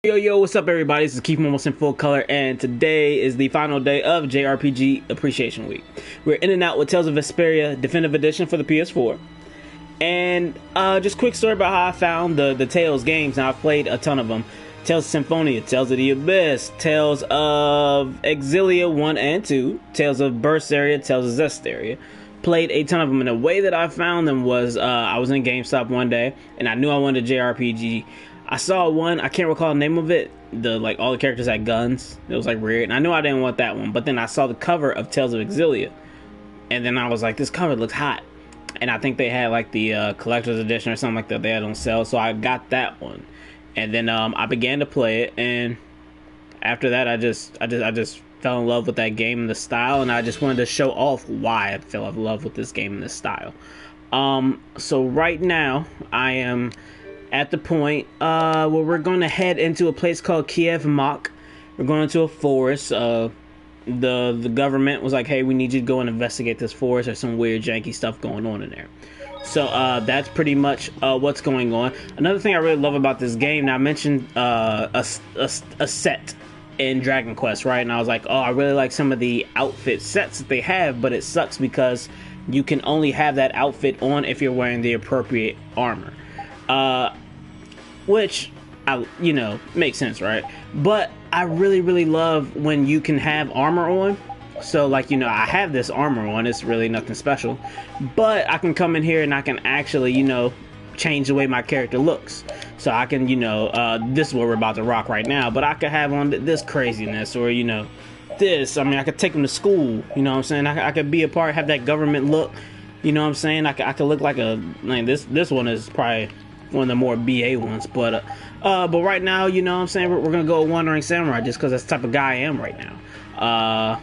Yo, what's up everybody? This is Kiev Mach in full color, and today is the final day of JRPG Appreciation Week. We're in and out with Tales of Vesperia Definitive Edition for the PS4. And just quick story about how I found the Tales games. Now, I've played a ton of them. Tales of Symphonia, Tales of the Abyss, Tales of Exilia 1 and 2, Tales of Berseria, Tales of Zestiria. Played a ton of them, and the way that I found them was I was in GameStop one day, and I knew I wanted a JRPG. I saw one, I can't recall the name of it, like all the characters had guns. It was like weird, and I knew I didn't want that one, but then I saw the cover of Tales of Exilia, and then I was like, this cover looks hot. And I think they had like the collector's edition or something like that they had on sale, so I got that one. And then I began to play it, and after that I just fell in love with that game and the style, and I just wanted to show off why I fell in love with this game and this style. So right now I am at the point where we're going to head into a place called Kiev Mach. We're going into a forest. The government was like, hey, we need you to go and investigate this forest. There's some weird janky stuff going on in there. So that's pretty much what's going on. Another thing I really love about this game, now I mentioned a set in Dragon Quest, right? And I was like, oh, I really like some of the outfit sets that they have, but it sucks because you can only have that outfit on if you're wearing the appropriate armor. Which, makes sense, right? But I really love when you can have armor on. So, like, I have this armor on. It's really nothing special. But I can come in here and I can actually, change the way my character looks. So I can, this is what we're about to rock right now. But I could have on this craziness or, this. I mean, I could take them to school. You know what I'm saying? I could be a part, have that government look. You know what I'm saying? I could look like this one is probably one of the more BA ones, but right now, you know what I'm saying, we're gonna go Wandering Samurai just because that's the type of guy I am right now.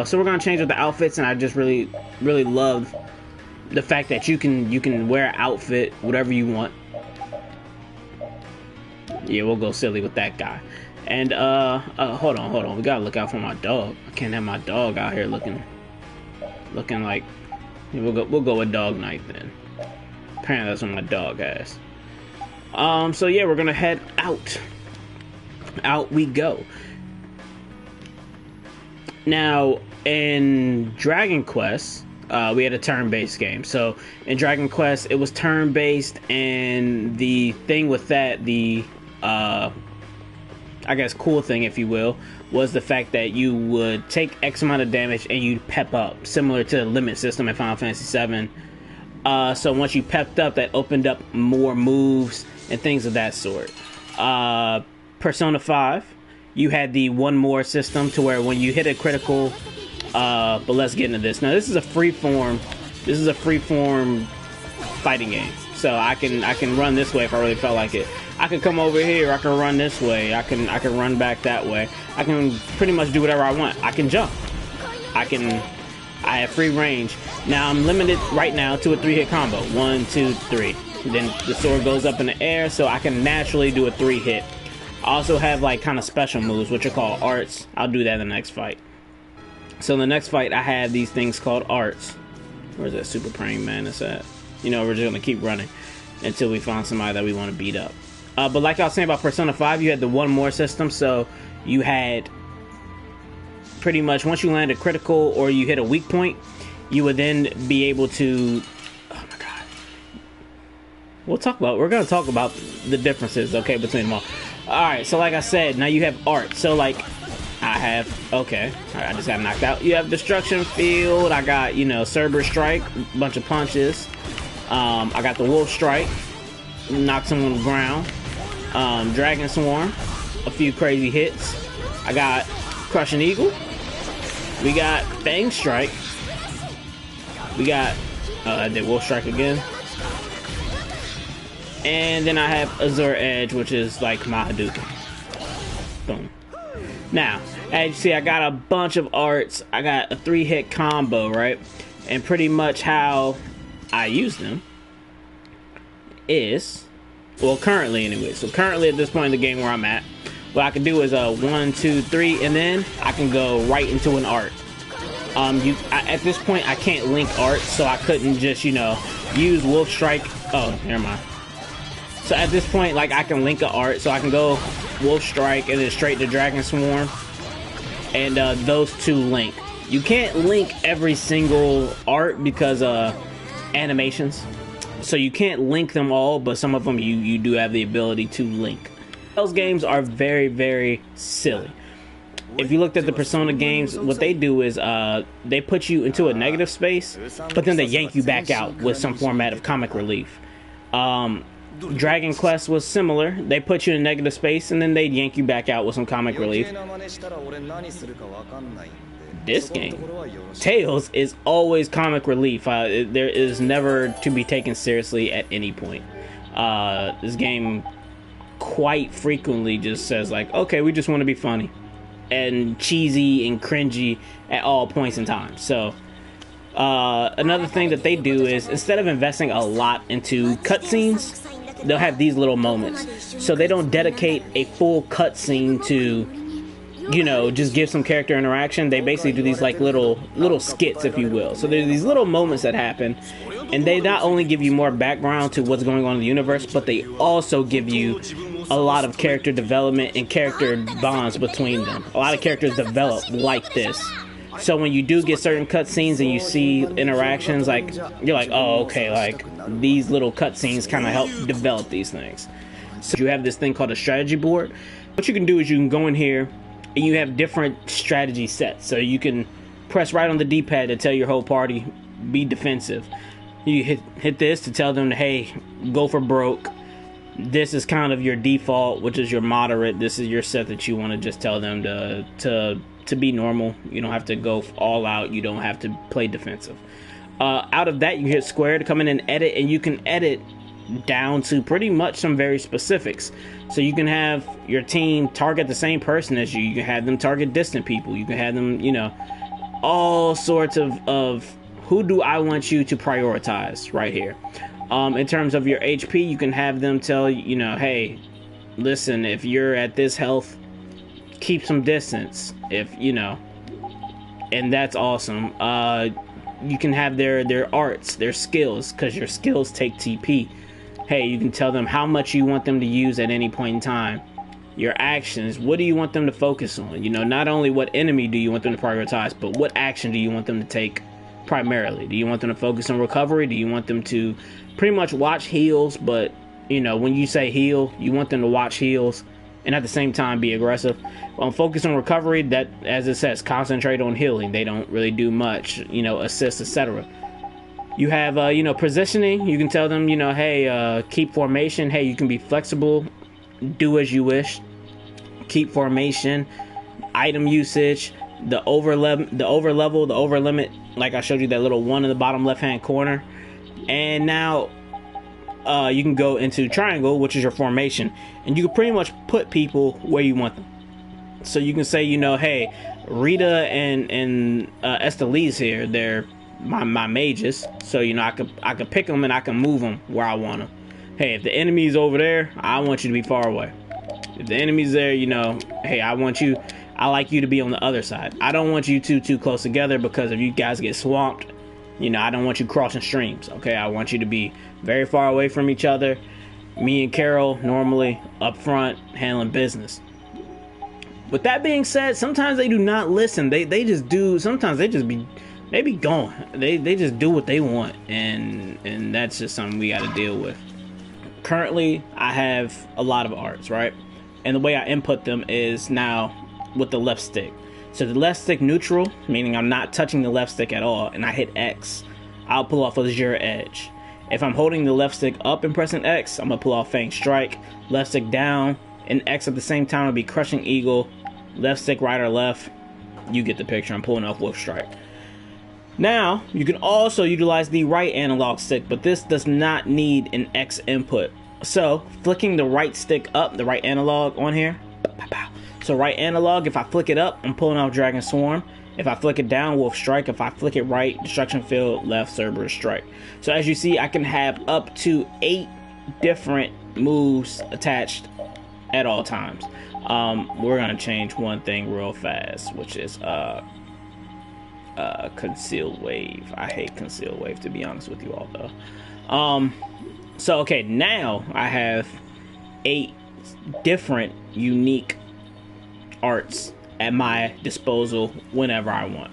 So we're gonna change up the outfits, and I just really love the fact that you can wear an outfit whatever you want. Yeah, we'll go silly with that guy. And hold on, we gotta look out for my dog. I can't have my dog out here looking like, we'll go with dog night then. Apparently that's what my dog has. So yeah, we're gonna head out. Out we go. Now, in Dragon Quest, we had a turn-based game. So in Dragon Quest, it was turn-based, and the thing with that, I guess cool thing, if you will, was the fact that you would take X amount of damage and you'd pep up, similar to the limit system in Final Fantasy VII. So once you pepped up, that opened up more moves and things of that sort. Persona 5, you had the one more system to where when you hit a critical, but let's get into this. Now this is a freeform fighting game. So I can run this way if I really felt like it. I can come over here, I can run this way, I can run back that way. I can pretty much do whatever I want. I can jump. I have free range. Now I'm limited right now to a 3-hit combo. 1, 2, 3. Then the sword goes up in the air, so I can naturally do a 3-hit. I also have like kind of special moves, which are called arts. I'll do that in the next fight. So in the next fight, I have these things called arts. Where's that super praying mantis at? We're just gonna keep running until we find somebody that we want to beat up. But like I was saying about Persona 5, you had the one more system, so you had pretty much once you land a critical or you hit a weak point, you would then be able to, oh my god, we're going to talk about the differences, okay, between them all. Alright, so like I said, now you have art. So like I just got knocked out. You have destruction field. I got, Cerberus strike, bunch of punches. I got the wolf strike, knocked someone on the ground. Dragon swarm, a few crazy hits. I got crushing eagle. We got Fang Strike. We got, I did Wolf Strike again. And then I have Azure Edge, which is like my Hadouken. Boom. Now, as you see, I got a bunch of arts. I got a 3-hit combo, right? And pretty much how I use them is, well, currently anyway. So currently at this point in the game where I'm at, what I can do is 1, 2, 3, and then I can go right into an art. At this point, I can't link art, so I couldn't just, use Wolf Strike. Oh, never mind. So at this point, like, I can link a art, so I can go Wolf Strike and then straight to Dragon Swarm, and those two link. You can't link every single art because animations, so you can't link them all, but some of them you do have the ability to link. Those games are very, very silly. If you looked at the Persona games, what they do is they put you into a negative space, but then they yank you back out with some format of comic relief. Dragon Quest was similar. They put you in a negative space and then they'd yank you back out with some comic relief. This game, Tales, is always comic relief. There is never to be taken seriously at any point. This game quite frequently just says, like, okay, we just want to be funny and cheesy and cringy at all points in time. So another thing that they do is, instead of investing a lot into cutscenes, they'll have these little moments. So they don't dedicate a full cutscene to, you know, just give some character interaction. They basically do these like little skits, if you will. So there's these little moments that happen, and they not only give you more background to what's going on in the universe, but they also give you a lot of character development and character bonds between them. A lot of characters develop like this. So when you do get certain cutscenes and you see interactions, like, you're like, oh, okay, like, these little cutscenes kind of help develop these things. So you have this thing called a strategy board. What you can do is you can go in here and you have different strategy sets. So you can press right on the D-pad to tell your whole party, be defensive. You hit this to tell them, hey, go for broke. This is kind of your default, which is your moderate. This is your set that you want to just tell them to be normal. You don't have to go all out. You don't have to play defensive. Out of that, you hit square to come in and edit, and you can edit down to pretty much some very specifics. So you can have your team target the same person as you. You can have them target distant people. You can have them, you know, all sorts of who do I want you to prioritize right here. In terms of your HP, you can have them tell you know, hey, listen, if you're at this health, keep some distance. If you know, and that's awesome. You can have their arts, their skills, because your skills take TP. Hey, you can tell them how much you want them to use at any point in time. Your actions, what do you want them to focus on? You know, not only what enemy do you want them to prioritize, but what action do you want them to take primarily? Do you want them to focus on recovery? Do you want them to pretty much watch heals? But, you know, when you say heal, you want them to watch heals and at the same time be aggressive. Focus on recovery, that, as it says, concentrate on healing. They don't really do much, you know, assist, etc. You have, you know, positioning. You can tell them, you know, hey, keep formation. Hey, you can be flexible. Do as you wish. Keep formation. Item usage. The over level, the over limit. Like I showed you that little one in the bottom left-hand corner. And now you can go into triangle, which is your formation. And you can pretty much put people where you want them. So you can say, you know, hey, Rita and Esteliz here, they're my mages, so you know I could pick them and I can move them where I want them. Hey, if the enemy's over there, I want you to be far away. If the enemy's there, you know, hey, I like you to be on the other side. I don't want you too close together, because if you guys get swamped, you know, I don't want you crossing streams. Okay, I want you to be very far away from each other. Me and Carol normally up front handling business. With that being said, sometimes they do not listen. They just do. Sometimes they be gone. They just do what they want, and that's just something we got to deal with. Currently, I have a lot of arts, right? And the way I input them is now with the left stick. So the left stick neutral, meaning I'm not touching the left stick at all, and I hit X, I'll pull off Azure Edge. If I'm holding the left stick up and pressing X, I'm gonna pull off Fang Strike. Left stick down and X at the same time will be Crushing Eagle. Left stick right or left, you get the picture. I'm pulling off Wolf Strike. Now, you can also utilize the right analog stick, but this does not need an X input. So, flicking the right stick up, the right analog on here. So right analog, if I flick it up, I'm pulling off Dragon Swarm. If I flick it down, Wolf Strike. If I flick it right, Destruction Field, left, Cerberus Strike. So as you see, I can have up to 8 different moves attached at all times. We're gonna change one thing real fast, which is Concealed Wave. I hate Concealed Wave, to be honest with you all, though. So okay, now I have 8 different unique arts at my disposal whenever I want.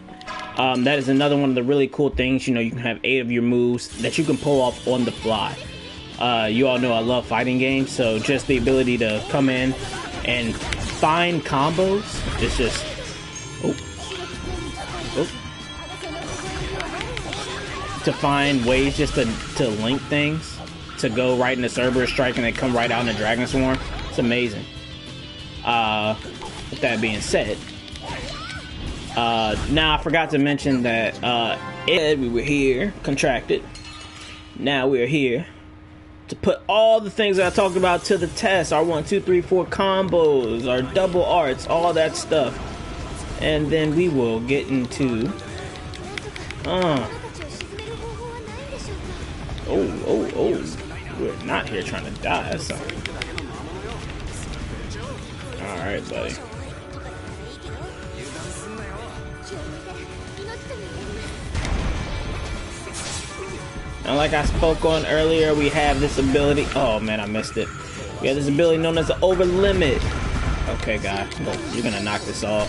That is another one of the really cool things. You know, you can have 8 of your moves that you can pull off on the fly. You all know I love fighting games, so just the ability to come in and find combos is just to find ways just to link things, to go right into Cerberus Strike and then come right out in the Dragon Swarm. It's amazing. With that being said, now I forgot to mention that we were here contracted. Now we're here to put all the things that I talked about to the test. Our 1, 2, 3, 4 combos, our double arts, all that stuff, and then we will get into we're not here trying to die. So all right, buddy. And like I spoke on earlier, we have this ability. Oh man, I missed it. We have this ability known as the over limit. Okay, guy, you're gonna knock this off.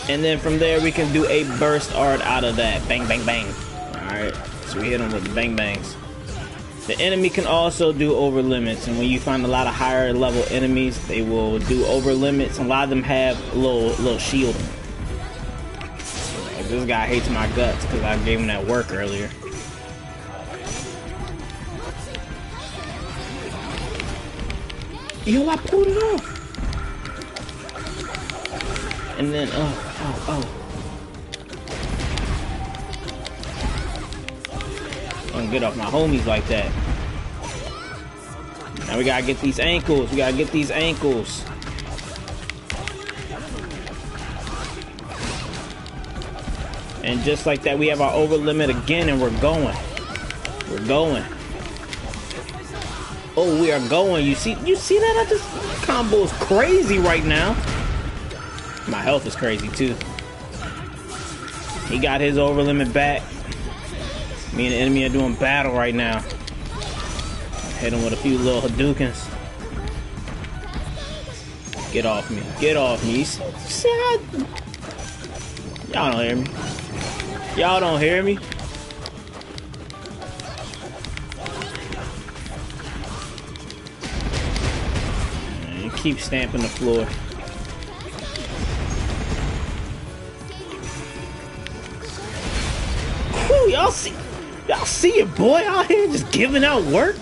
And then from there, we can do a burst art out of that. Bang, bang, bang. All right, so we hit them with the bang bangs. The enemy can also do over limits, and when you find a lot of higher level enemies, they will do over limits. A lot of them have a little shield. This guy hates my guts because I gave him that work earlier. Yo, I pulled it off. And then, oh. Don't get off my homies like that. Now we gotta get these ankles. We gotta get these ankles. And just like that, we have our over limit again, and we're going. We're going. Oh, we are going. You see that? This combo is crazy right now. My health is crazy too. He got his over limit back. Me and the enemy are doing battle right now. Hit him with a few little Hadoukens. Get off me. Get off me. You see how... Y'all don't hear me. Y'all don't hear me? And you keep stamping the floor. Whew, y'all see it, boy, out here just giving out work.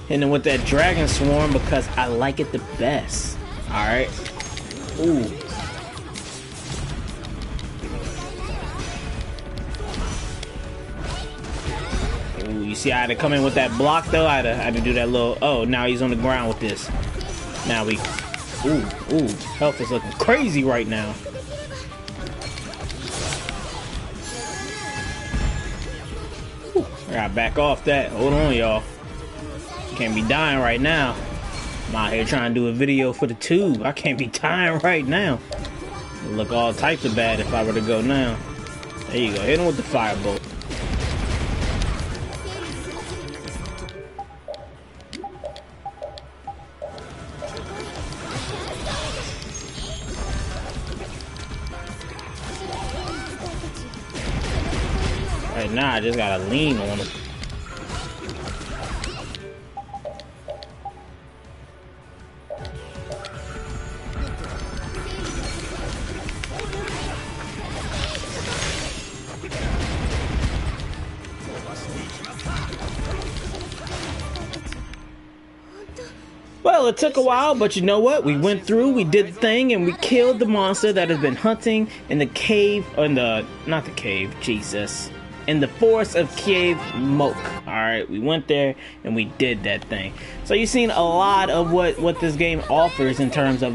And then with that Dragon Swarm, because I like it the best. Alright. Ooh. You see, I had to come in with that block though. I had to do that little. Oh, now he's on the ground with this. Now we. Ooh, health is looking crazy right now. Ooh, I gotta back off that. Hold on, y'all. Can't be dying right now. I'm out here trying to do a video for the tube. I can't be dying right now. It'll look all types of bad if I were to go now. There you go. Hit him with the firebolt. Right now, I just gotta lean on him. Well, it took a while, but you know what? We went through, we did the thing, and we killed the monster that has been hunting in the cave, or in the, not the cave, Jesus. In the forest of Kiev Mach. Alright, we went there and we did that thing. So you've seen a lot of what this game offers in terms of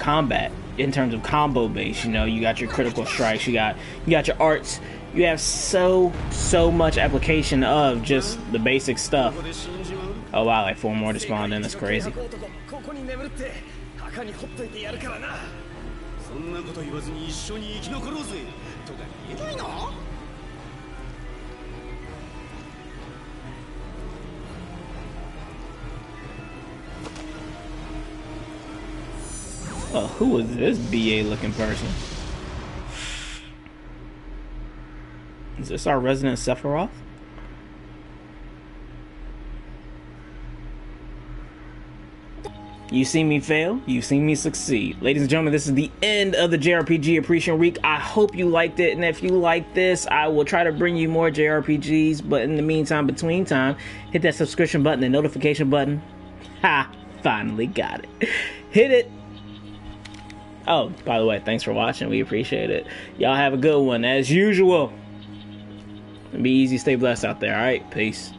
combat, in terms of combo base. You know, you got your critical strikes, you got your arts, you have so much application of just the basic stuff. Oh wow, like 4 more to spawn in, that's crazy. Who is this BA looking person? Is this our resident Sephiroth? You see me fail, you see me succeed. Ladies and gentlemen, this is the end of the JRPG Appreciation Week. I hope you liked it, and if you like this, I will try to bring you more JRPGs, but in the meantime, between time, hit that subscription button and notification button. Ha! Finally got it. Hit it! Oh, by the way, thanks for watching. We appreciate it. Y'all have a good one. As usual, be easy, stay blessed out there, alright? Peace.